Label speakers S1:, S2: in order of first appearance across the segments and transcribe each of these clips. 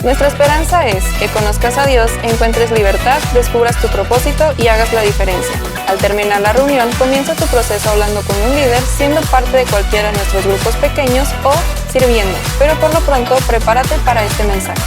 S1: Nuestra esperanza es que conozcas a Dios, encuentres libertad, descubras tu propósito y hagas la diferencia. Al terminar la reunión, comienza tu proceso hablando con un líder, siendo parte de cualquiera de nuestros grupos pequeños o sirviendo. Pero por lo pronto, prepárate para este mensaje.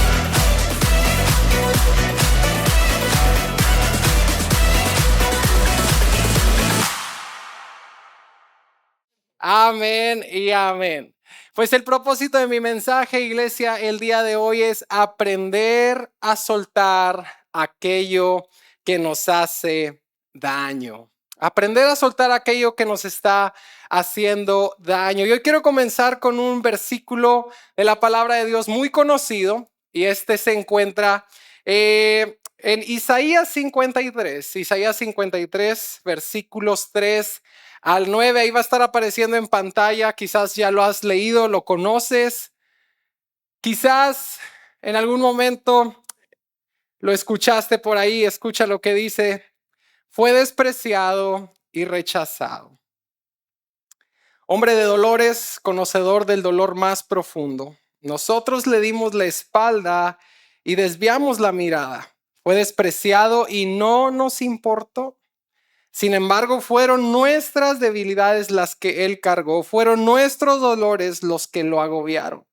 S2: Amén y amén. Pues el propósito de mi mensaje, iglesia, el día de hoy es aprender a soltar aquello que nos hace daño. Aprender a soltar aquello que nos está haciendo daño. Y hoy quiero comenzar con un versículo de la palabra de Dios muy conocido, y este se encuentra en Isaías 53, versículos 3 al 9, ahí va a estar apareciendo en pantalla. Quizás ya lo has leído, lo conoces. Quizás en algún momento lo escuchaste por ahí. Escucha lo que dice: fue despreciado y rechazado, hombre de dolores, conocedor del dolor más profundo. Nosotros le dimos la espalda y desviamos la mirada. Fue despreciado y no nos importó. Sin embargo, fueron nuestras debilidades las que Él cargó, fueron nuestros dolores los que lo agobiaron.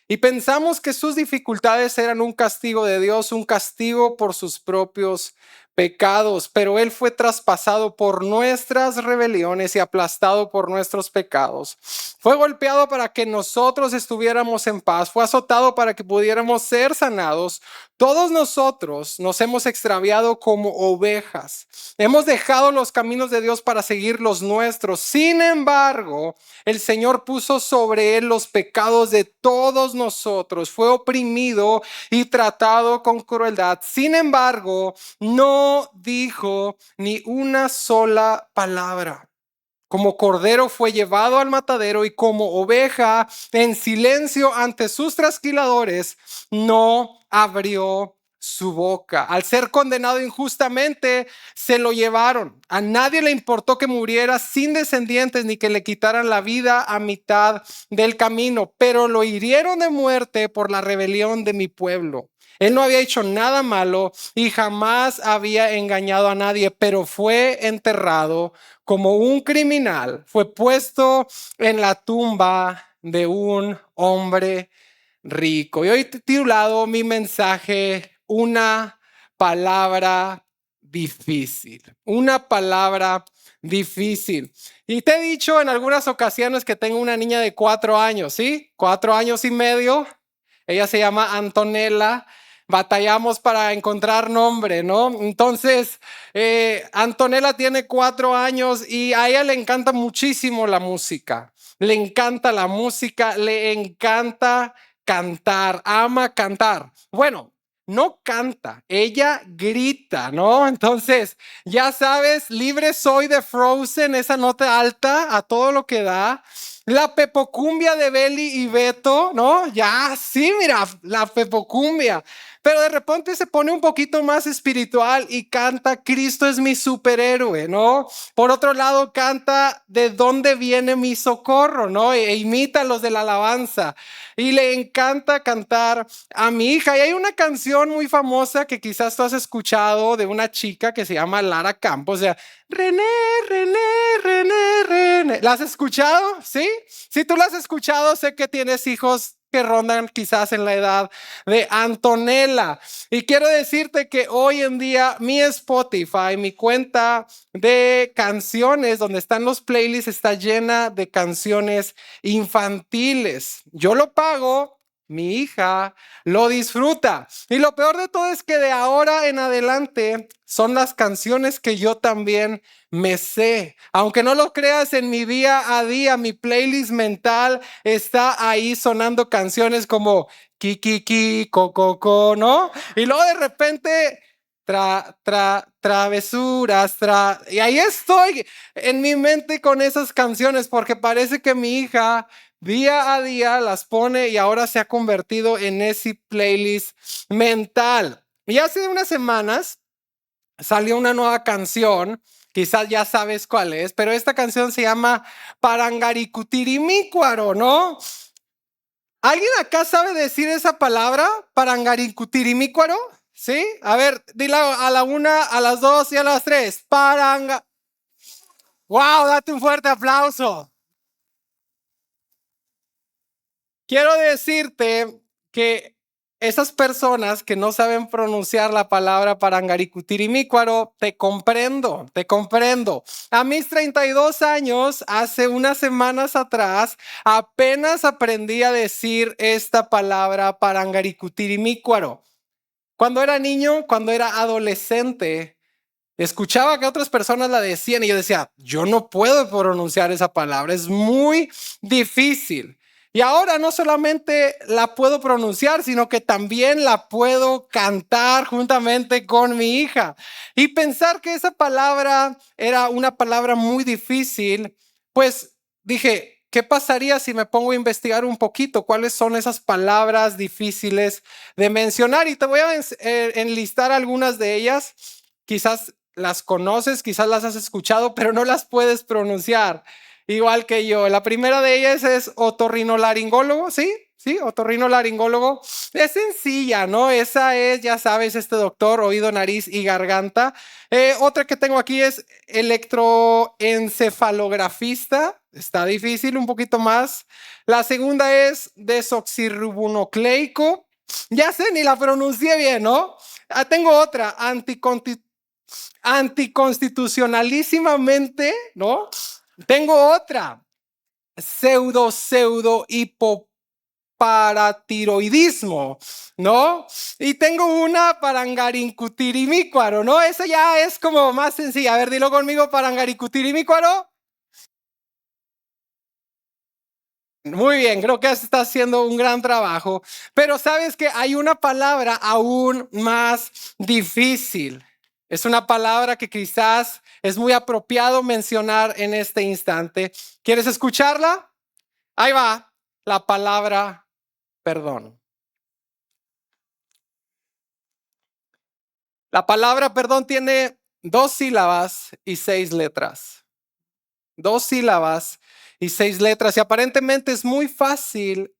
S2: Y pensamos que sus dificultades eran un castigo de Dios, un castigo por sus propios pecados, pero Él fue traspasado por nuestras rebeliones y aplastado por nuestros pecados. Fue golpeado para que nosotros estuviéramos en paz, fue azotado para que pudiéramos ser sanados. Todos nosotros nos hemos extraviado como ovejas. Hemos dejado los caminos de Dios para seguir los nuestros. Sin embargo, el Señor puso sobre Él los pecados de todos nosotros. Fue oprimido y tratado con crueldad. Sin embargo, no dijo ni una sola palabra. Como cordero fue llevado al matadero, y como oveja en silencio ante sus trasquiladores, no abrió su boca. Al ser condenado injustamente, se lo llevaron. A nadie le importó que muriera sin descendientes, ni que le quitaran la vida a mitad del camino, pero lo hirieron de muerte por la rebelión de mi pueblo. Él no había hecho nada malo y jamás había engañado a nadie, pero fue enterrado como un criminal. Fue puesto en la tumba de un hombre rico. Y hoy he titulado mi mensaje: una palabra difícil. Una palabra difícil. Y te he dicho en algunas ocasiones que tengo una niña de 4 años, ¿sí? 4 años y medio. Ella se llama Antonella. Batallamos para encontrar nombre, ¿no? Entonces, Antonella tiene 4 años y a ella le encanta muchísimo la música. Le encanta la música, le encanta cantar, ama cantar. Bueno, no canta, ella grita, ¿no? Entonces, ya sabes, libre soy de Frozen, esa nota alta a todo lo que da. La pepocumbia de Beli y Beto, ¿no? Ya, sí, mira, la pepocumbia. Pero de repente se pone un poquito más espiritual y canta Cristo es mi superhéroe, ¿no? Por otro lado, canta ¿de dónde viene mi socorro?, ¿no? E imita a los de la alabanza. Y le encanta cantar a mi hija. Y hay una canción muy famosa que quizás tú has escuchado, de una chica que se llama Lara Campos. O sea, René, René, René, René. ¿La has escuchado? ¿Sí? Si tú la has escuchado, sé que tienes hijos que rondan quizás en la edad de Antonella. Y quiero decirte que hoy en día mi Spotify, mi cuenta de canciones donde están los playlists, está llena de canciones infantiles. Yo lo pago. Mi hija lo disfruta. Y lo peor de todo es que de ahora en adelante son las canciones que yo también me sé. Aunque no lo creas, en mi día a día, mi playlist mental está ahí sonando canciones como Kikiki, Coco, ¿no? Y luego de repente travesuras, y ahí estoy en mi mente con esas canciones, porque parece que mi hija día a día las pone y ahora se ha convertido en ese playlist mental. Y hace unas semanas salió una nueva canción, quizás ya sabes cuál es, pero esta canción se llama Parangaricutirimícuaro, ¿no? ¿Alguien acá sabe decir esa palabra? Parangaricutirimícuaro. ¿Sí? A ver, dila a la una, a las dos y a las tres. ¡Wow! Date un fuerte aplauso. Quiero decirte que esas personas que no saben pronunciar la palabra parangaricutirimícuaro, te comprendo, te comprendo. A mis 32 años, hace unas semanas atrás, apenas aprendí a decir esta palabra parangaricutirimícuaro. Cuando era niño, cuando era adolescente, escuchaba que otras personas la decían y yo decía, yo no puedo pronunciar esa palabra, es muy difícil. Y ahora no solamente la puedo pronunciar, sino que también la puedo cantar juntamente con mi hija. Y pensar que esa palabra era una palabra muy difícil, pues dije, ¿qué pasaría si me pongo a investigar un poquito cuáles son esas palabras difíciles de mencionar? Y te voy a enlistar algunas de ellas. Quizás las conoces, quizás las has escuchado, pero no las puedes pronunciar, igual que yo. La primera de ellas es otorrinolaringólogo, ¿sí? Sí, otorrinolaringólogo. Es sencilla, ¿no? Esa es, ya sabes, este doctor, oído, nariz y garganta. Otra que tengo aquí es electroencefalografista. Está difícil, un poquito más. La segunda es desoxirribonucleico. Ya sé, ni la pronuncié bien, ¿no? Tengo otra, anticonstitucionalísimamente, ¿no? Tengo otra, pseudo hipoparatiroidismo, ¿no? Y tengo una parangaricutirimícuaro, ¿no? Esa ya es como más sencilla. A ver, dilo conmigo, parangaricutirimícuaro. Muy bien, creo que está haciendo un gran trabajo, pero sabes que hay una palabra aún más difícil. Es una palabra que quizás es muy apropiado mencionar en este instante. ¿Quieres escucharla? Ahí va, la palabra perdón. La palabra perdón tiene 2 sílabas y 6 letras. 2 sílabas y 6 letras. Y aparentemente es muy fácil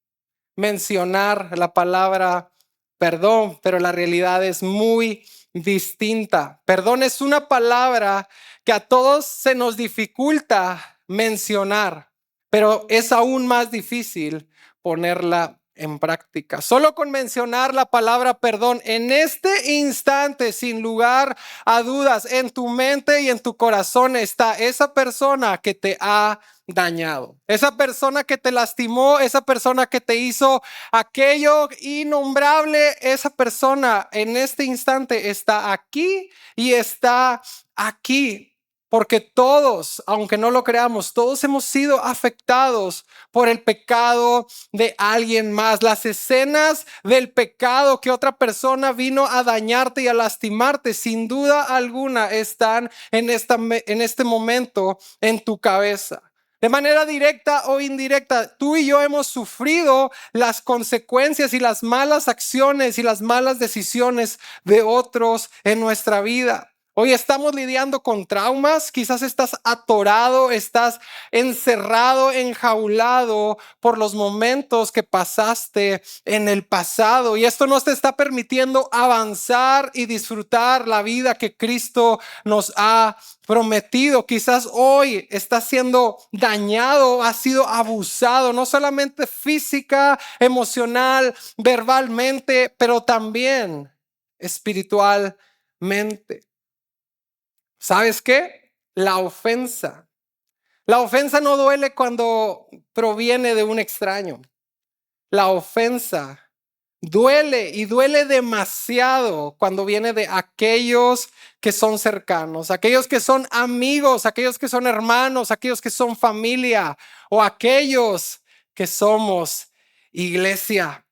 S2: mencionar la palabra perdón, pero la realidad es muy distinta. Perdón es una palabra que a todos se nos dificulta mencionar, pero es aún más difícil ponerla en práctica. Solo con mencionar la palabra perdón en este instante, sin lugar a dudas, en tu mente y en tu corazón está esa persona que te ha dañado, esa persona que te lastimó, esa persona que te hizo aquello innombrable. Esa persona en este instante está aquí y está aquí. Porque todos, aunque no lo creamos, todos hemos sido afectados por el pecado de alguien más. Las escenas del pecado que otra persona vino a dañarte y a lastimarte, sin duda alguna, están en este momento en tu cabeza. De manera directa o indirecta, tú y yo hemos sufrido las consecuencias y las malas acciones y las malas decisiones de otros en nuestra vida. Hoy estamos lidiando con traumas, quizás estás atorado, estás encerrado, enjaulado por los momentos que pasaste en el pasado, y esto no te está permitiendo avanzar y disfrutar la vida que Cristo nos ha prometido. Quizás hoy estás siendo dañado, has sido abusado, no solamente física, emocional, verbalmente, pero también espiritualmente. ¿Sabes qué? La ofensa. La ofensa no duele cuando proviene de un extraño. La ofensa duele, y duele demasiado cuando viene de aquellos que son cercanos, aquellos que son amigos, aquellos que son hermanos, aquellos que son familia, o aquellos que somos iglesia.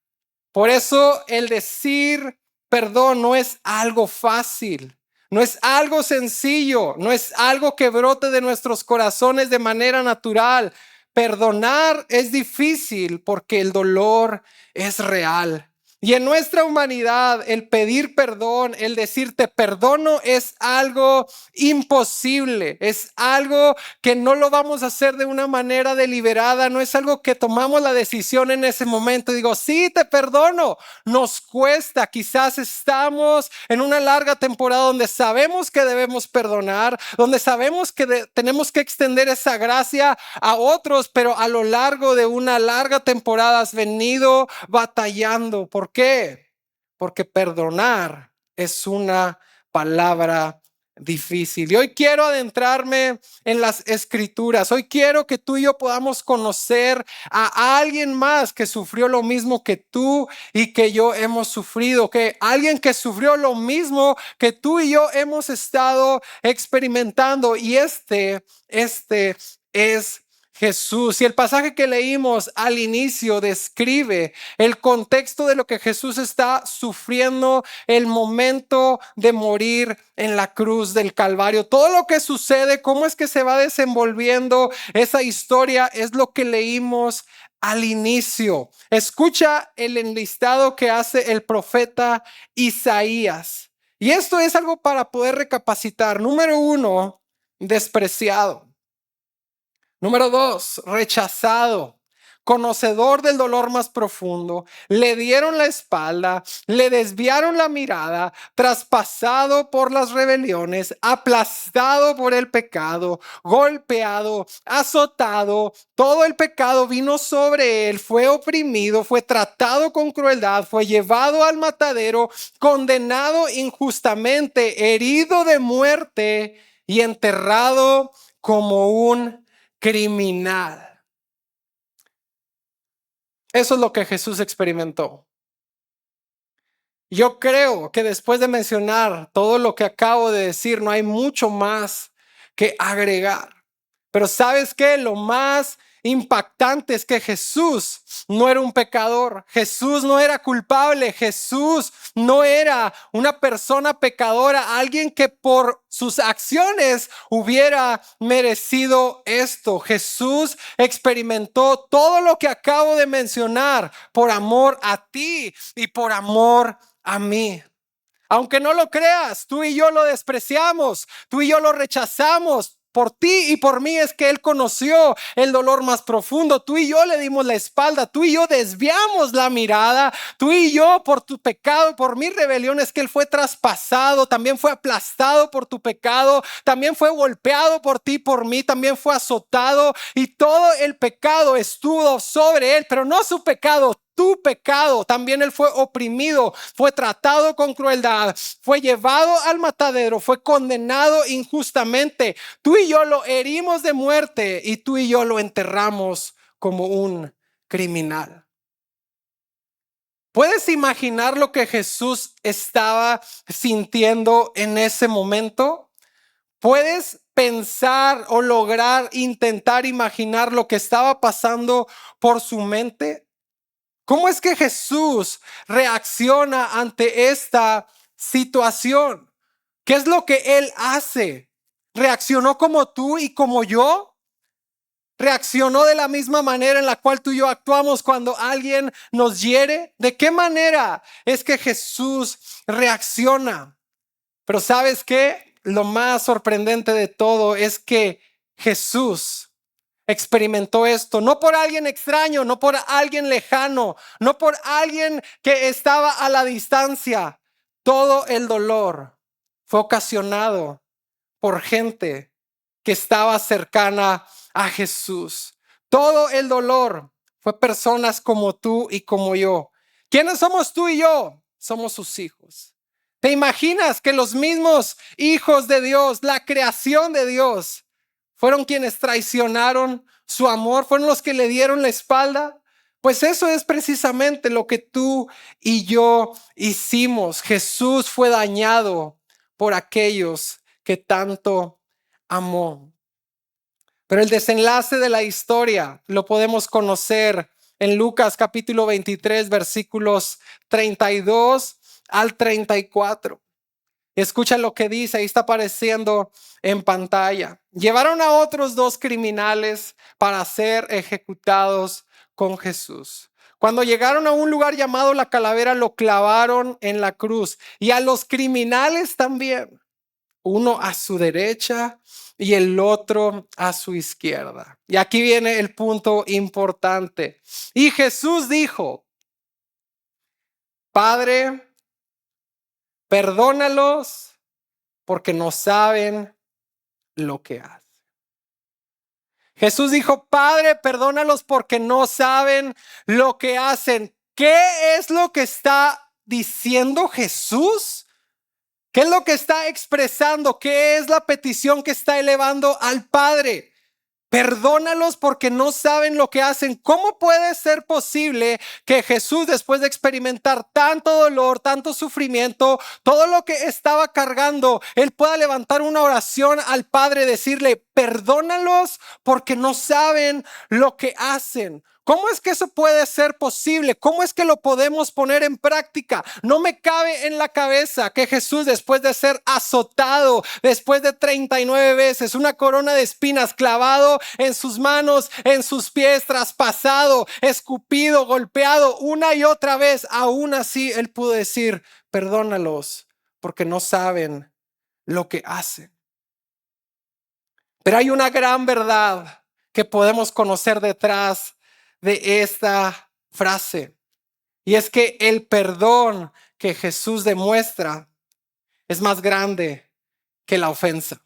S2: Por eso el decir perdón no es algo fácil, no es algo sencillo, no es algo que brote de nuestros corazones de manera natural. Perdonar es difícil porque el dolor es real. Y en nuestra humanidad, el pedir perdón, el decir te perdono es algo imposible, es algo que no lo vamos a hacer de una manera deliberada, no es algo que tomamos la decisión en ese momento y digo, sí, te perdono. Nos cuesta, quizás estamos en una larga temporada donde sabemos que debemos perdonar, donde sabemos que tenemos que extender esa gracia a otros, pero a lo largo de una larga temporada has venido batallando. ¿Por qué? Porque perdonar es una palabra difícil. Y hoy quiero adentrarme en las escrituras. Hoy quiero que tú y yo podamos conocer a alguien más que sufrió lo mismo que tú y que yo hemos sufrido, que alguien que sufrió lo mismo que tú y yo hemos estado experimentando. Y este es Jesús. Y el pasaje que leímos al inicio describe el contexto de lo que Jesús está sufriendo, el momento de morir en la cruz del Calvario. Todo lo que sucede, cómo es que se va desenvolviendo esa historia, es lo que leímos al inicio. Escucha el enlistado que hace el profeta Isaías. Y esto es algo para poder recapacitar. Número 1, despreciado. Número 2, rechazado, conocedor del dolor más profundo. Le dieron la espalda, le desviaron la mirada, traspasado por las rebeliones, aplastado por el pecado, golpeado, azotado. Todo el pecado vino sobre él, fue oprimido, fue tratado con crueldad, fue llevado al matadero, condenado injustamente, herido de muerte y enterrado como un criminal. Eso es lo que Jesús experimentó. Yo creo que después de mencionar todo lo que acabo de decir, no hay mucho más que agregar. Pero ¿sabes qué? Lo más impactante es que Jesús no era un pecador. Jesús no era culpable. Jesús no era una persona pecadora, alguien que por sus acciones hubiera merecido esto. Jesús experimentó todo lo que acabo de mencionar por amor a ti y por amor a mí. Aunque no lo creas, tú y yo lo despreciamos, tú y yo lo rechazamos. Por ti y por mí es que Él conoció el dolor más profundo. Tú y yo le dimos la espalda, tú y yo desviamos la mirada, tú y yo por tu pecado, por mi rebelión es que Él fue traspasado, también fue aplastado por tu pecado, también fue golpeado por ti, por mí, también fue azotado y todo el pecado estuvo sobre Él, pero no su pecado. Tu pecado, también él fue oprimido, fue tratado con crueldad, fue llevado al matadero, fue condenado injustamente. Tú y yo lo herimos de muerte y tú y yo lo enterramos como un criminal. ¿Puedes imaginar lo que Jesús estaba sintiendo en ese momento? ¿Puedes pensar o lograr intentar imaginar lo que estaba pasando por su mente? ¿Cómo es que Jesús reacciona ante esta situación? ¿Qué es lo que Él hace? ¿Reaccionó como tú y como yo? ¿Reaccionó de la misma manera en la cual tú y yo actuamos cuando alguien nos hiere? ¿De qué manera es que Jesús reacciona? Pero ¿sabes qué? Lo más sorprendente de todo es que Jesús experimentó esto, no por alguien extraño, no por alguien lejano, no por alguien que estaba a la distancia. Todo el dolor fue ocasionado por gente que estaba cercana a Jesús. Todo el dolor fue personas como tú y como yo. ¿Quiénes somos tú y yo? Somos sus hijos. ¿Te imaginas que los mismos hijos de Dios, la creación de Dios, fueron quienes traicionaron su amor? ¿Fueron los que le dieron la espalda? Pues eso es precisamente lo que tú y yo hicimos. Jesús fue dañado por aquellos que tanto amó. Pero el desenlace de la historia lo podemos conocer en Lucas capítulo 23, versículos 32 al 34. Escucha lo que dice, ahí está apareciendo en pantalla. Llevaron a otros 2 criminales para ser ejecutados con Jesús. Cuando llegaron a un lugar llamado La Calavera, lo clavaron en la cruz. Y a los criminales también. Uno a su derecha y el otro a su izquierda. Y aquí viene el punto importante. Y Jesús dijo: Padre, perdónalos porque no saben lo que hacen. Jesús dijo: Padre, perdónalos porque no saben lo que hacen. ¿Qué es lo que está diciendo Jesús? ¿Qué es lo que está expresando? ¿Qué es la petición que está elevando al Padre? Perdónalos porque no saben lo que hacen. ¿Cómo puede ser posible que Jesús, después de experimentar tanto dolor, tanto sufrimiento, todo lo que estaba cargando, Él pueda levantar una oración al Padre, decirle: perdónalos porque no saben lo que hacen? ¿Cómo es que eso puede ser posible? ¿Cómo es que lo podemos poner en práctica? No me cabe en la cabeza que Jesús, después de ser azotado, después de 39 veces, una corona de espinas clavado en sus manos, en sus pies, traspasado, escupido, golpeado una y otra vez, aún así Él pudo decir: perdónalos porque no saben lo que hacen. Pero hay una gran verdad que podemos conocer detrás de esta frase, y es que el perdón que Jesús demuestra es más grande que la ofensa.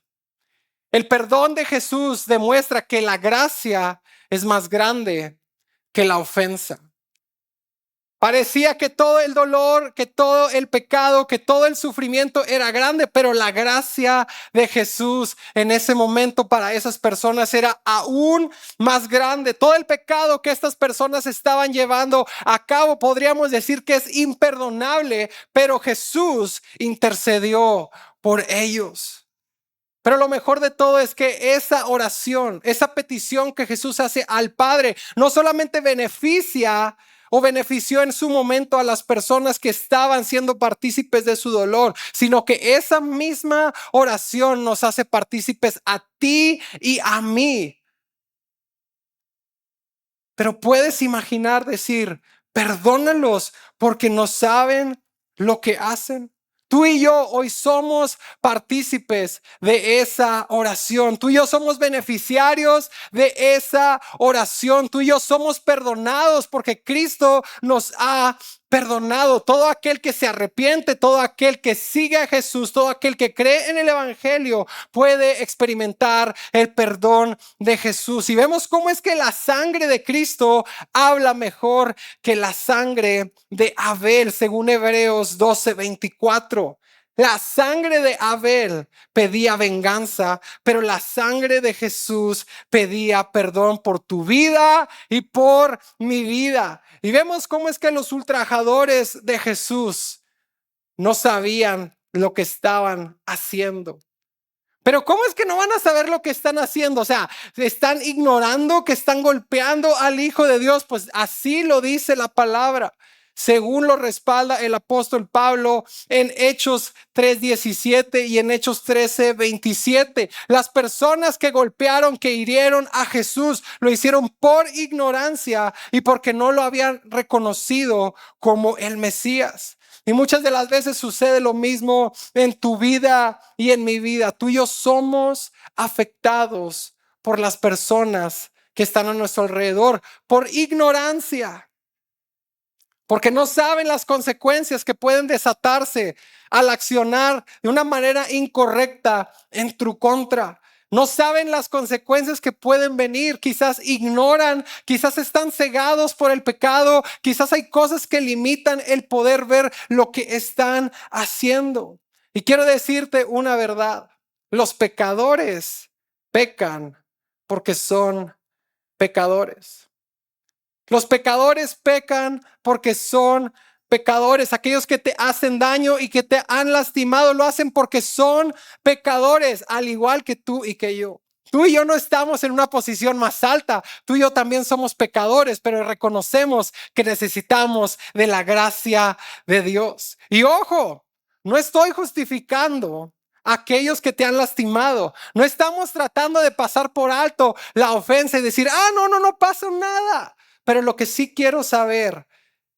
S2: El perdón de Jesús demuestra que la gracia es más grande que la ofensa. Parecía que todo el dolor, que todo el pecado, que todo el sufrimiento era grande, pero la gracia de Jesús en ese momento para esas personas era aún más grande. Todo el pecado que estas personas estaban llevando a cabo, podríamos decir que es imperdonable, pero Jesús intercedió por ellos. Pero lo mejor de todo es que esa oración, esa petición que Jesús hace al Padre, no solamente beneficia o benefició en su momento a las personas que estaban siendo partícipes de su dolor, sino que esa misma oración nos hace partícipes a ti y a mí. Pero puedes imaginar decir: perdónalos porque no saben lo que hacen. Tú y yo hoy somos partícipes de esa oración. Tú y yo somos beneficiarios de esa oración. Tú y yo somos perdonados porque Cristo nos ha perdonado. Todo aquel que se arrepiente, todo aquel que sigue a Jesús, todo aquel que cree en el Evangelio puede experimentar el perdón de Jesús. Y vemos cómo es que la sangre de Cristo habla mejor que la sangre de Abel, según Hebreos 12:24. La sangre de Abel pedía venganza, pero la sangre de Jesús pedía perdón por tu vida y por mi vida. Y vemos cómo es que los ultrajadores de Jesús no sabían lo que estaban haciendo. Pero ¿cómo es que no van a saber lo que están haciendo? O sea, ¿están ignorando que están golpeando al Hijo de Dios? Pues así lo dice la palabra, según lo respalda el apóstol Pablo en Hechos 3:17 y en Hechos 13:27. Las personas que golpearon, que hirieron a Jesús, lo hicieron por ignorancia y porque no lo habían reconocido como el Mesías. Y muchas de las veces sucede lo mismo en tu vida y en mi vida. Tú y yo somos afectados por las personas que están a nuestro alrededor, por ignorancia. Porque no saben las consecuencias que pueden desatarse al accionar de una manera incorrecta en tu contra. No saben las consecuencias que pueden venir. Quizás ignoran, quizás están cegados por el pecado. Quizás hay cosas que limitan el poder ver lo que están haciendo. Y quiero decirte una verdad. Los pecadores pecan porque son pecadores. Los pecadores pecan porque son pecadores. Aquellos que te hacen daño y que te han lastimado lo hacen porque son pecadores, al igual que tú y que yo. Tú y yo no estamos en una posición más alta. Tú y yo también somos pecadores, pero reconocemos que necesitamos de la gracia de Dios. Y ojo, no estoy justificando a aquellos que te han lastimado. No estamos tratando de pasar por alto la ofensa y decir: no pasa nada. Pero lo que sí quiero saber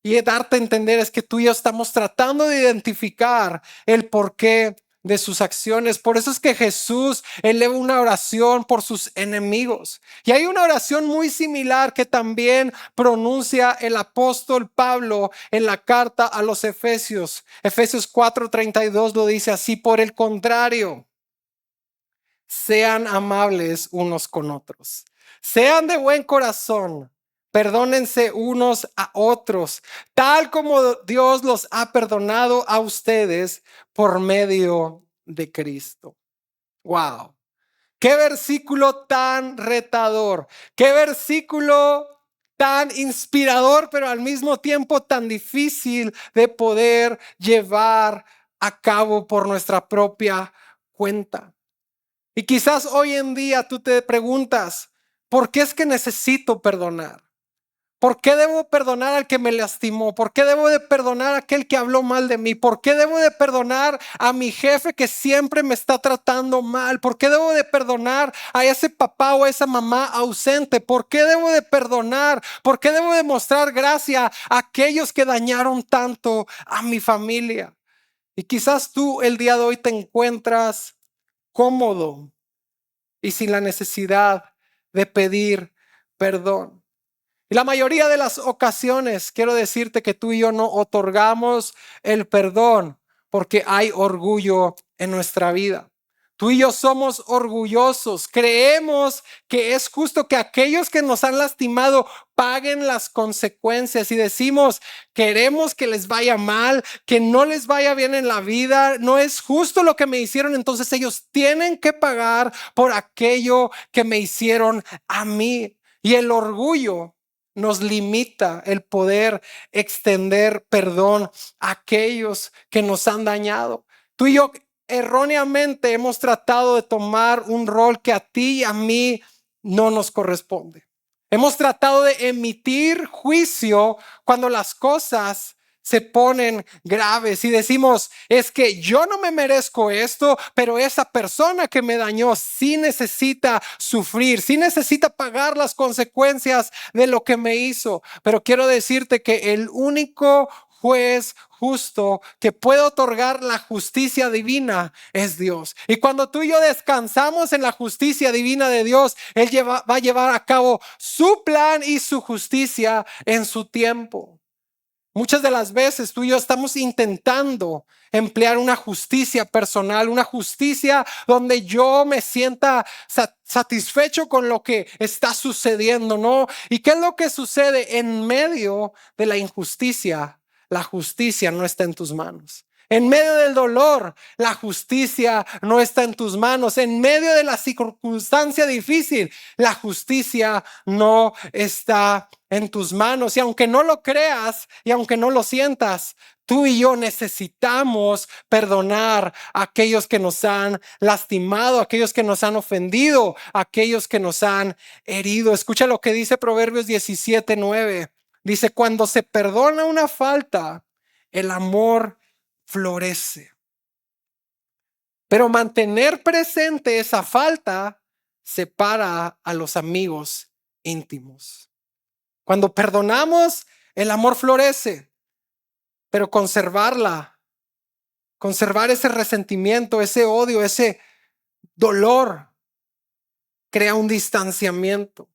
S2: y darte a entender es que tú y yo estamos tratando de identificar el porqué de sus acciones. Por eso es que Jesús eleva una oración por sus enemigos. Y hay una oración muy similar que también pronuncia el apóstol Pablo en la carta a los Efesios. Efesios 4:32 lo dice así: por el contrario, sean amables unos con otros, sean de buen corazón, perdónense unos a otros, tal como Dios los ha perdonado a ustedes por medio de Cristo. Wow. Qué versículo tan retador, qué versículo tan inspirador, pero al mismo tiempo tan difícil de poder llevar a cabo por nuestra propia cuenta. Y quizás hoy en día tú te preguntas, ¿por qué es que necesito perdonar? ¿Por qué debo perdonar al que me lastimó? ¿Por qué debo de perdonar a aquel que habló mal de mí? ¿Por qué debo de perdonar a mi jefe que siempre me está tratando mal? ¿Por qué debo de perdonar a ese papá o a esa mamá ausente? ¿Por qué debo de perdonar? ¿Por qué debo de mostrar gracia a aquellos que dañaron tanto a mi familia? Y quizás tú el día de hoy te encuentras cómodo y sin la necesidad de pedir perdón. Y la mayoría de las ocasiones quiero decirte que tú y yo no otorgamos el perdón porque hay orgullo en nuestra vida. Tú y yo somos orgullosos, creemos que es justo que aquellos que nos han lastimado paguen las consecuencias y decimos, queremos que les vaya mal, que no les vaya bien en la vida, no es justo lo que me hicieron, entonces ellos tienen que pagar por aquello que me hicieron a mí. Y el orgullo nos limita el poder extender perdón a aquellos que nos han dañado. Tú y yo erróneamente hemos tratado de tomar un rol que a ti y a mí no nos corresponde. Hemos tratado de emitir juicio cuando las cosas se ponen graves y decimos, es que yo no me merezco esto, pero esa persona que me dañó sí necesita sufrir, sí necesita pagar las consecuencias de lo que me hizo. Pero quiero decirte que el único juez justo que puede otorgar la justicia divina es Dios. Y cuando tú y yo descansamos en la justicia divina de Dios, Él va a llevar a cabo su plan y su justicia en su tiempo. Muchas de las veces tú y yo estamos intentando emplear una justicia personal, una justicia donde yo me sienta satisfecho con lo que está sucediendo, ¿no? ¿Y qué es lo que sucede en medio de la injusticia? La justicia no está en tus manos. En medio del dolor, la justicia no está en tus manos. En medio de la circunstancia difícil, la justicia no está en tus manos. Y aunque no lo creas y aunque no lo sientas, tú y yo necesitamos perdonar a aquellos que nos han lastimado, a aquellos que nos han ofendido, a aquellos que nos han herido. Escucha lo que dice Proverbios 17:9. Dice, cuando se perdona una falta, el amor florece. Pero mantener presente esa falta separa a los amigos íntimos. Cuando perdonamos, el amor florece, pero conservar ese resentimiento, ese odio, ese dolor, crea un distanciamiento.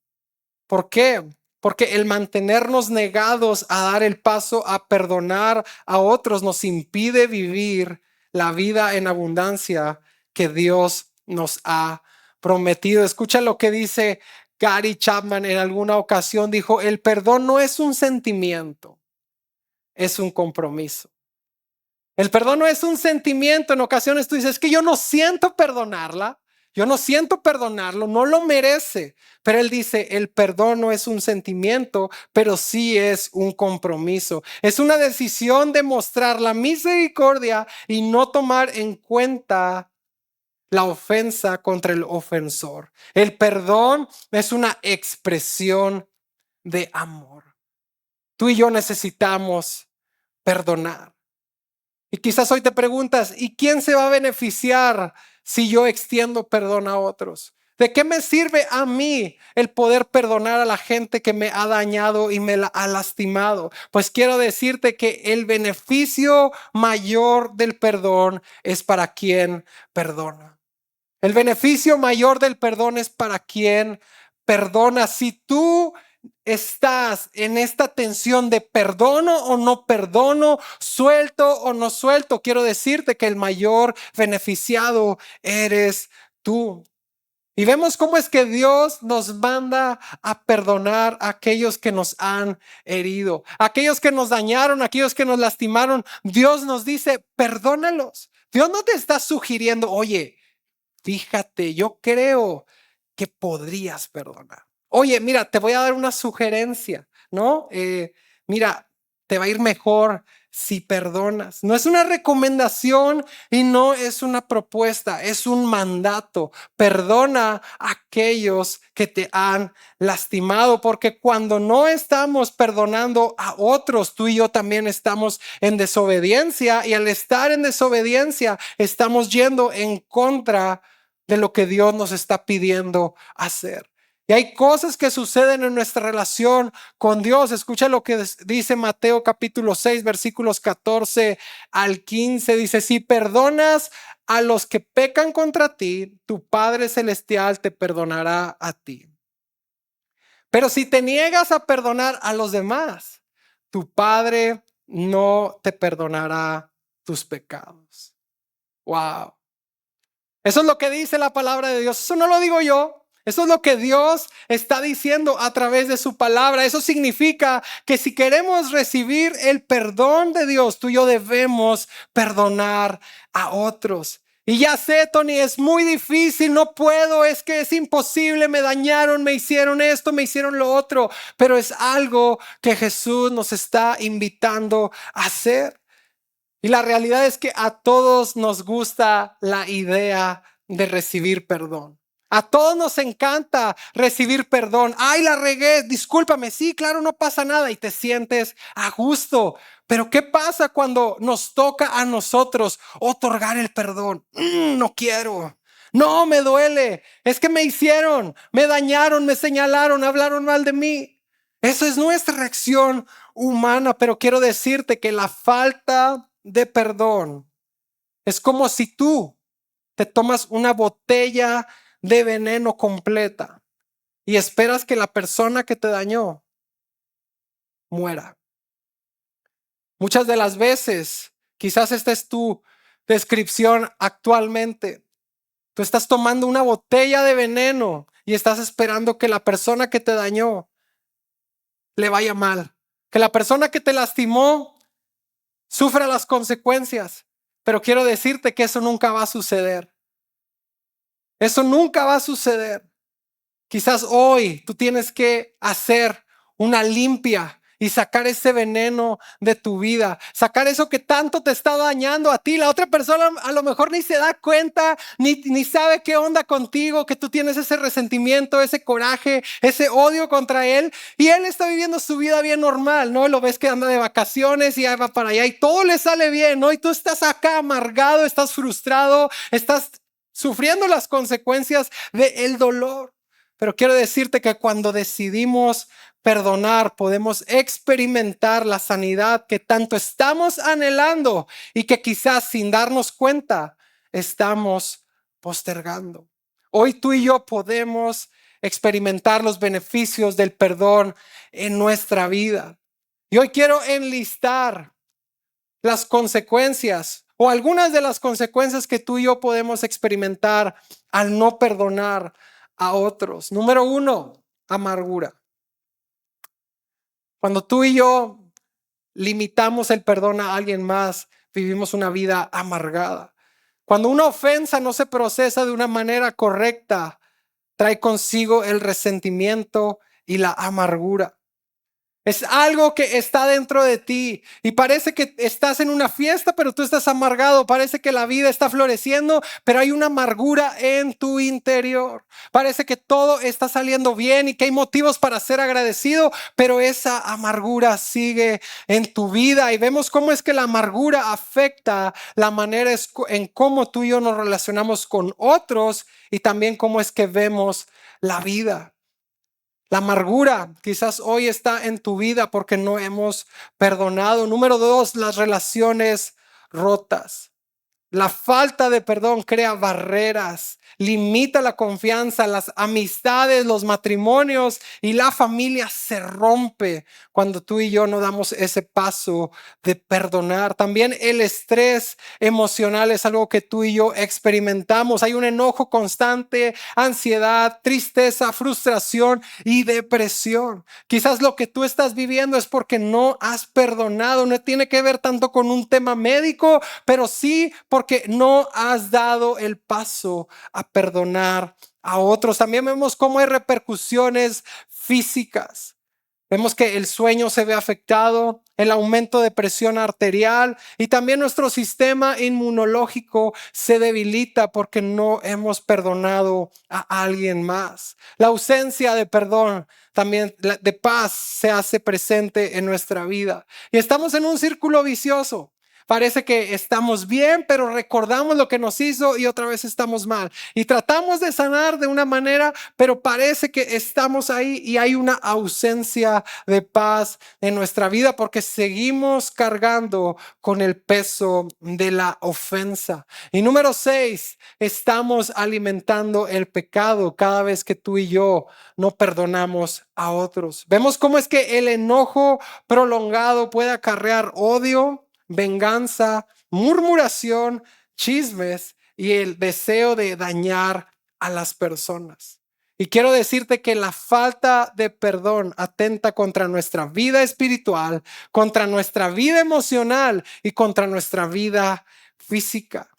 S2: ¿Por qué? Porque el mantenernos negados a dar el paso a perdonar a otros nos impide vivir la vida en abundancia que Dios nos ha prometido. Escucha lo que dice Gary Chapman en alguna ocasión. Dijo, el perdón no es un sentimiento, es un compromiso. El perdón no es un sentimiento. En ocasiones tú dices, es que yo no siento perdonarla. Yo no siento perdonarlo, no lo merece. Pero él dice, el perdón no es un sentimiento, pero sí es un compromiso. Es una decisión de mostrar la misericordia y no tomar en cuenta la ofensa contra el ofensor. El perdón es una expresión de amor. Tú y yo necesitamos perdonar. Y quizás hoy te preguntas, ¿y quién se va a beneficiar si yo extiendo perdón a otros? ¿De qué me sirve a mí el poder perdonar a la gente que me ha dañado y me ha lastimado? Pues quiero decirte que el beneficio mayor del perdón es para quien perdona. El beneficio mayor del perdón es para quien perdona. Si tú estás en esta tensión de perdono o no perdono, suelto o no suelto, quiero decirte que el mayor beneficiado eres tú. Y vemos cómo es que Dios nos manda a perdonar a aquellos que nos han herido, aquellos que nos dañaron, aquellos que nos lastimaron. Dios nos dice, perdónalos. Dios no te está sugiriendo, oye, fíjate, yo creo que podrías perdonar. Oye, mira, te voy a dar una sugerencia, ¿no? Mira, te va a ir mejor si perdonas. No es una recomendación y no es una propuesta, es un mandato. Perdona a aquellos que te han lastimado, porque cuando no estamos perdonando a otros, tú y yo también estamos en desobediencia, y al estar en desobediencia estamos yendo en contra de lo que Dios nos está pidiendo hacer. Y hay cosas que suceden en nuestra relación con Dios. Escucha lo que dice Mateo capítulo 6, versículos 14 al 15. Dice, si perdonas a los que pecan contra ti, tu Padre Celestial te perdonará a ti. Pero si te niegas a perdonar a los demás, tu Padre no te perdonará tus pecados. Wow. Eso es lo que dice la palabra de Dios. Eso no lo digo yo. Eso es lo que Dios está diciendo a través de su palabra. Eso significa que si queremos recibir el perdón de Dios, tú y yo debemos perdonar a otros. Y ya sé, Tony, es muy difícil, no puedo, es que es imposible, me dañaron, me hicieron esto, me hicieron lo otro. Pero es algo que Jesús nos está invitando a hacer. Y la realidad es que a todos nos gusta la idea de recibir perdón. A todos nos encanta recibir perdón. Ay, la regué, discúlpame. Sí, claro, no pasa nada y te sientes a gusto. Pero ¿qué pasa cuando nos toca a nosotros otorgar el perdón? No quiero. No, me duele. Es que me hicieron, me dañaron, me señalaron, hablaron mal de mí. Eso es nuestra reacción humana, pero quiero decirte que la falta de perdón es como si tú te tomas una botella de veneno completa y esperas que la persona que te dañó muera. Muchas de las veces, quizás esta es tu descripción actualmente. Tú estás tomando una botella de veneno y estás esperando que la persona que te dañó le vaya mal, que la persona que te lastimó sufra las consecuencias. Pero quiero decirte que eso nunca va a suceder. Eso nunca va a suceder. Quizás hoy tú tienes que hacer una limpia y sacar ese veneno de tu vida, sacar eso que tanto te está dañando a ti. La otra persona a lo mejor ni se da cuenta, ni sabe qué onda contigo, que tú tienes ese resentimiento, ese coraje, ese odio contra él, y él está viviendo su vida bien normal, ¿no? Lo ves que anda de vacaciones y va para allá y todo le sale bien, ¿no? Y tú estás acá amargado, estás frustrado, estás sufriendo las consecuencias del dolor. Pero quiero decirte que cuando decidimos perdonar, podemos experimentar la sanidad que tanto estamos anhelando y que quizás sin darnos cuenta estamos postergando. Hoy tú y yo podemos experimentar los beneficios del perdón en nuestra vida. Y hoy quiero enlistar las consecuencias o algunas de las consecuencias que tú y yo podemos experimentar al no perdonar a otros. Número 1, amargura. Cuando tú y yo limitamos el perdón a alguien más, vivimos una vida amargada. Cuando una ofensa no se procesa de una manera correcta, trae consigo el resentimiento y la amargura. Es algo que está dentro de ti y parece que estás en una fiesta, pero tú estás amargado. Parece que la vida está floreciendo, pero hay una amargura en tu interior. Parece que todo está saliendo bien y que hay motivos para ser agradecido, pero esa amargura sigue en tu vida. Y vemos cómo es que la amargura afecta la manera en cómo tú y yo nos relacionamos con otros y también cómo es que vemos la vida. La amargura quizás hoy está en tu vida porque no hemos perdonado. Número 2, las relaciones rotas. La falta de perdón crea barreras, limita la confianza, las amistades, los matrimonios y la familia se rompe cuando tú y yo no damos ese paso de perdonar. También el estrés emocional es algo que tú y yo experimentamos. Hay un enojo constante, ansiedad, tristeza, frustración y depresión. Quizás lo que tú estás viviendo es porque no has perdonado. No tiene que ver tanto con un tema médico, pero sí porque no has dado el paso a perdonar a otros. También vemos cómo hay repercusiones físicas. Vemos que el sueño se ve afectado, el aumento de presión arterial y también nuestro sistema inmunológico se debilita porque no hemos perdonado a alguien más. La ausencia de perdón, también de paz, se hace presente en nuestra vida. Y estamos en un círculo vicioso. Parece que estamos bien, pero recordamos lo que nos hizo y otra vez estamos mal. Y tratamos de sanar de una manera, pero parece que estamos ahí y hay una ausencia de paz en nuestra vida porque seguimos cargando con el peso de la ofensa. Y número 6, estamos alimentando el pecado cada vez que tú y yo no perdonamos a otros. Vemos cómo es que el enojo prolongado puede acarrear odio, venganza, murmuración, chismes y el deseo de dañar a las personas. Y quiero decirte que la falta de perdón atenta contra nuestra vida espiritual, contra nuestra vida emocional y contra nuestra vida física.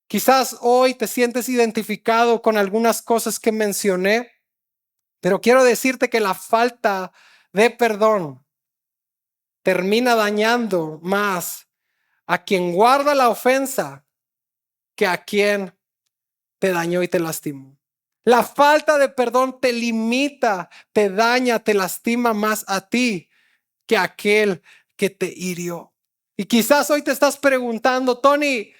S2: Quizás hoy te sientes identificado con algunas cosas que mencioné, pero quiero decirte que la falta de perdón termina dañando más a quien guarda la ofensa que a quien te dañó y te lastimó. La falta de perdón te limita, te daña, te lastima más a ti que a aquel que te hirió. Y quizás hoy te estás preguntando, Tony,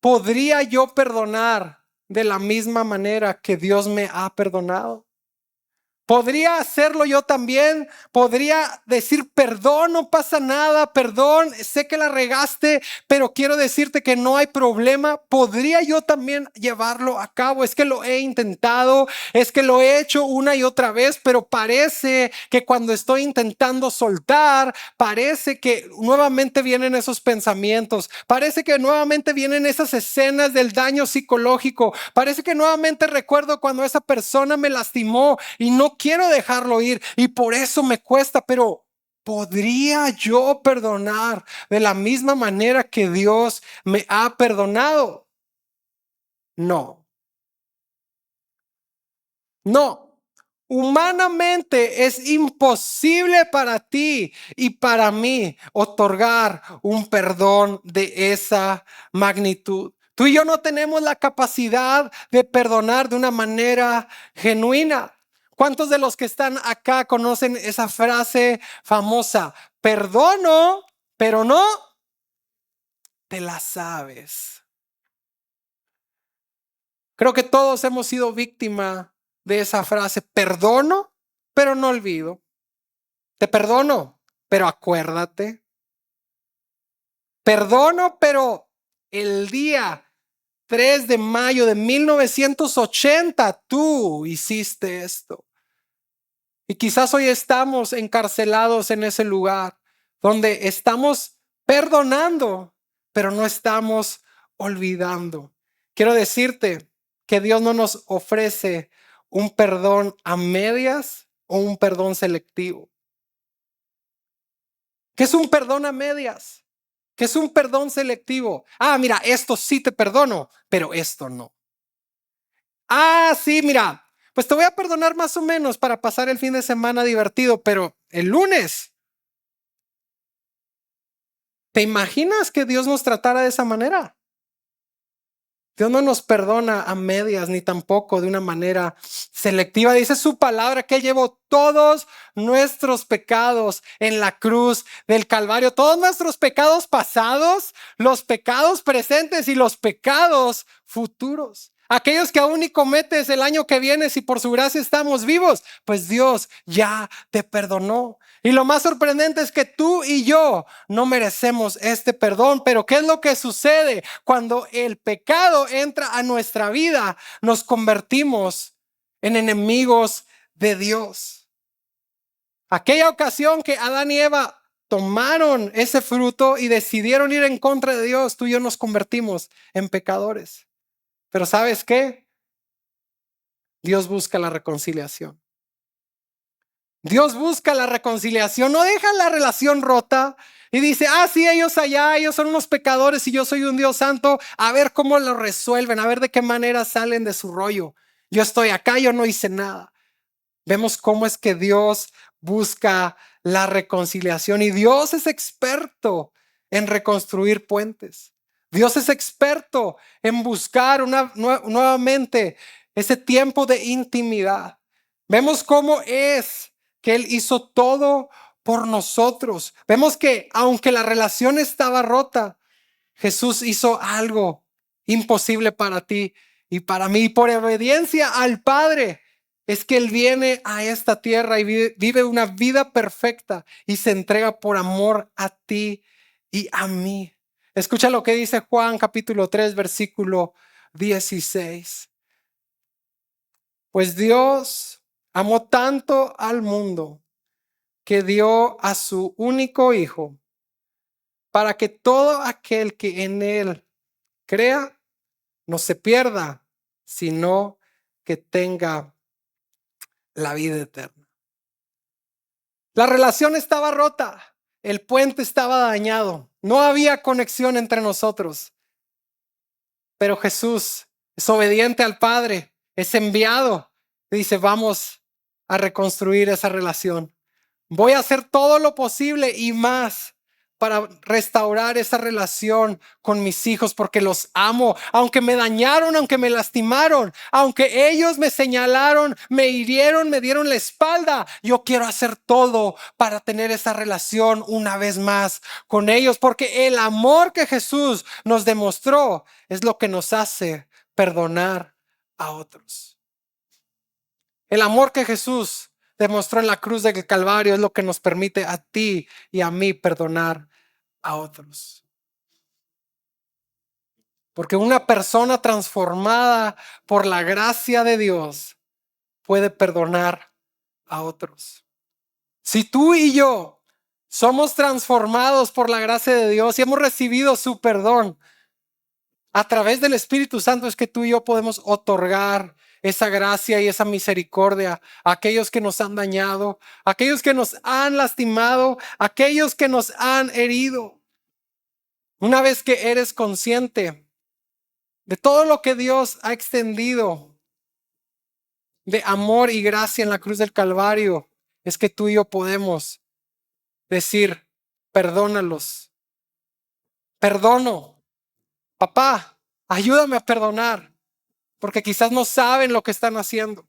S2: ¿podría yo perdonar de la misma manera que Dios me ha perdonado? ¿Podría hacerlo yo también? ¿Podría decir perdón, no pasa nada, perdón, sé que la regaste, pero quiero decirte que no hay problema? ¿Podría yo también llevarlo a cabo? Es que lo he intentado, es que lo he hecho una y otra vez, pero parece que cuando estoy intentando soltar, parece que nuevamente vienen esos pensamientos, parece que nuevamente vienen esas escenas del daño psicológico, parece que nuevamente recuerdo cuando esa persona me lastimó y no quiero dejarlo ir y por eso me cuesta, pero ¿podría yo perdonar de la misma manera que Dios me ha perdonado? No. No. Humanamente es imposible para ti y para mí otorgar un perdón de esa magnitud. Tú y yo no tenemos la capacidad de perdonar de una manera genuina. ¿Cuántos de los que están acá conocen esa frase famosa? Perdono, pero no te la sabes. Creo que todos hemos sido víctima de esa frase. Perdono, pero no olvido. Te perdono, pero acuérdate. Perdono, pero el día 3 de mayo de 1980 tú hiciste esto. Y quizás hoy estamos encarcelados en ese lugar donde estamos perdonando, pero no estamos olvidando. Quiero decirte que Dios no nos ofrece un perdón a medias o un perdón selectivo. ¿Qué es un perdón a medias? ¿Qué es un perdón selectivo? Ah, mira, esto sí te perdono, pero esto no. Ah, sí, mira, pues te voy a perdonar más o menos para pasar el fin de semana divertido, pero el lunes ¿Te imaginas que Dios nos tratara de esa manera? Dios no nos perdona a medias ni tampoco de una manera selectiva. Dice su palabra que Él llevó todos nuestros pecados en la cruz del Calvario, todos nuestros pecados pasados, los pecados presentes y los pecados futuros. Aquellos que aún ni cometes el año que viene, si por su gracia estamos vivos, pues Dios ya te perdonó. Y lo más sorprendente es que tú y yo no merecemos este perdón, pero ¿qué es lo que sucede? Cuando el pecado entra a nuestra vida, nos convertimos en enemigos de Dios. Aquella ocasión que Adán y Eva tomaron ese fruto y decidieron ir en contra de Dios, tú y yo nos convertimos en pecadores. Pero ¿sabes qué? Dios busca la reconciliación. Dios busca la reconciliación, no deja la relación rota y dice, sí, ellos allá, ellos son unos pecadores y yo soy un Dios santo, a ver cómo lo resuelven, a ver de qué manera salen de su rollo. Yo estoy acá, yo no hice nada. Vemos cómo es que Dios busca la reconciliación y Dios es experto en reconstruir puentes. Dios es experto en buscar nuevamente ese tiempo de intimidad. Vemos cómo es que Él hizo todo por nosotros. Vemos que aunque la relación estaba rota, Jesús hizo algo imposible para ti y para mí. Por obediencia al Padre es que Él viene a esta tierra y vive una vida perfecta y se entrega por amor a ti y a mí. Escucha lo que dice Juan capítulo 3 versículo 16. Pues Dios amó tanto al mundo que dio a su único Hijo para que todo aquel que en Él crea no se pierda, sino que tenga la vida eterna. La relación estaba rota, el puente estaba dañado, no había conexión entre nosotros. Pero Jesús es obediente al Padre, es enviado y dice, vamos a reconstruir esa relación. Voy a hacer todo lo posible y más para restaurar esa relación con mis hijos porque los amo, aunque me dañaron, aunque me lastimaron, aunque ellos me señalaron, me hirieron, me dieron la espalda. Yo quiero hacer todo para tener esa relación una vez más con ellos, porque el amor que Jesús nos demostró es lo que nos hace perdonar a otros. El amor que Jesús demostró en la cruz del Calvario es lo que nos permite a ti y a mí perdonar a otros. Porque una persona transformada por la gracia de Dios puede perdonar a otros. Si tú y yo somos transformados por la gracia de Dios y hemos recibido su perdón, a través del Espíritu Santo es que tú y yo podemos otorgar esa gracia y esa misericordia a aquellos que nos han dañado, a aquellos que nos han lastimado, a aquellos que nos han herido. Una vez que eres consciente de todo lo que Dios ha extendido de amor y gracia en la cruz del Calvario, es que tú y yo podemos decir, perdónalos. Perdono. Papá, ayúdame a perdonar, porque quizás no saben lo que están haciendo.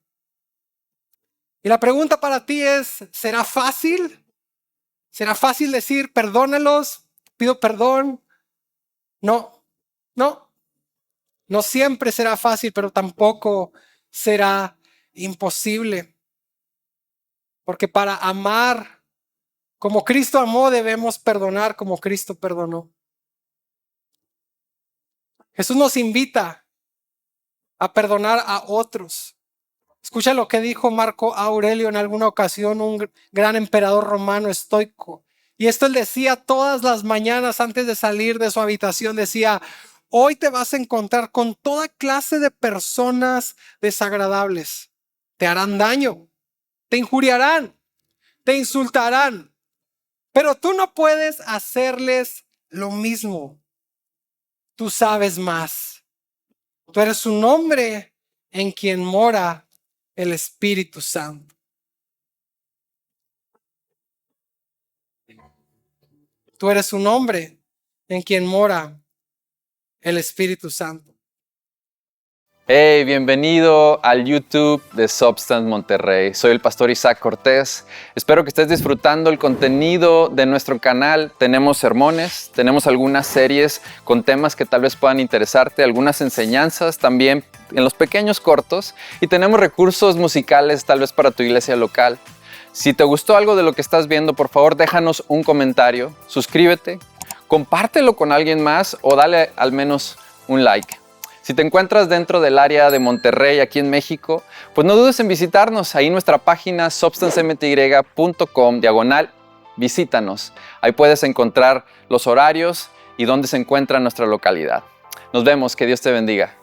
S2: Y la pregunta para ti es, ¿será fácil? ¿Será fácil decir, perdónalos, pido perdón? No, no siempre será fácil, pero tampoco será imposible. Porque para amar como Cristo amó, debemos perdonar como Cristo perdonó. Jesús nos invita a perdonar a otros. Escucha lo que dijo Marco Aurelio en alguna ocasión, un gran emperador romano estoico. Y esto él decía todas las mañanas antes de salir de su habitación, decía, hoy te vas a encontrar con toda clase de personas desagradables. Te harán daño, te injuriarán, te insultarán, pero tú no puedes hacerles lo mismo. Tú sabes más. Tú eres un hombre en quien mora el Espíritu Santo. Tú eres un hombre en quien mora el Espíritu Santo.
S3: Hey, bienvenido al YouTube de Substance Monterrey. Soy el pastor Isaac Cortés. Espero que estés disfrutando el contenido de nuestro canal. Tenemos sermones, tenemos algunas series con temas que tal vez puedan interesarte, algunas enseñanzas también en los pequeños cortos y tenemos recursos musicales tal vez para tu iglesia local. Si te gustó algo de lo que estás viendo, por favor déjanos un comentario, suscríbete, compártelo con alguien más o dale al menos un like. Si te encuentras dentro del área de Monterrey, aquí en México, pues no dudes en visitarnos. Ahí en nuestra página substancemty.com/visítanos. Ahí puedes encontrar los horarios y dónde se encuentra nuestra localidad. Nos vemos, que Dios te bendiga.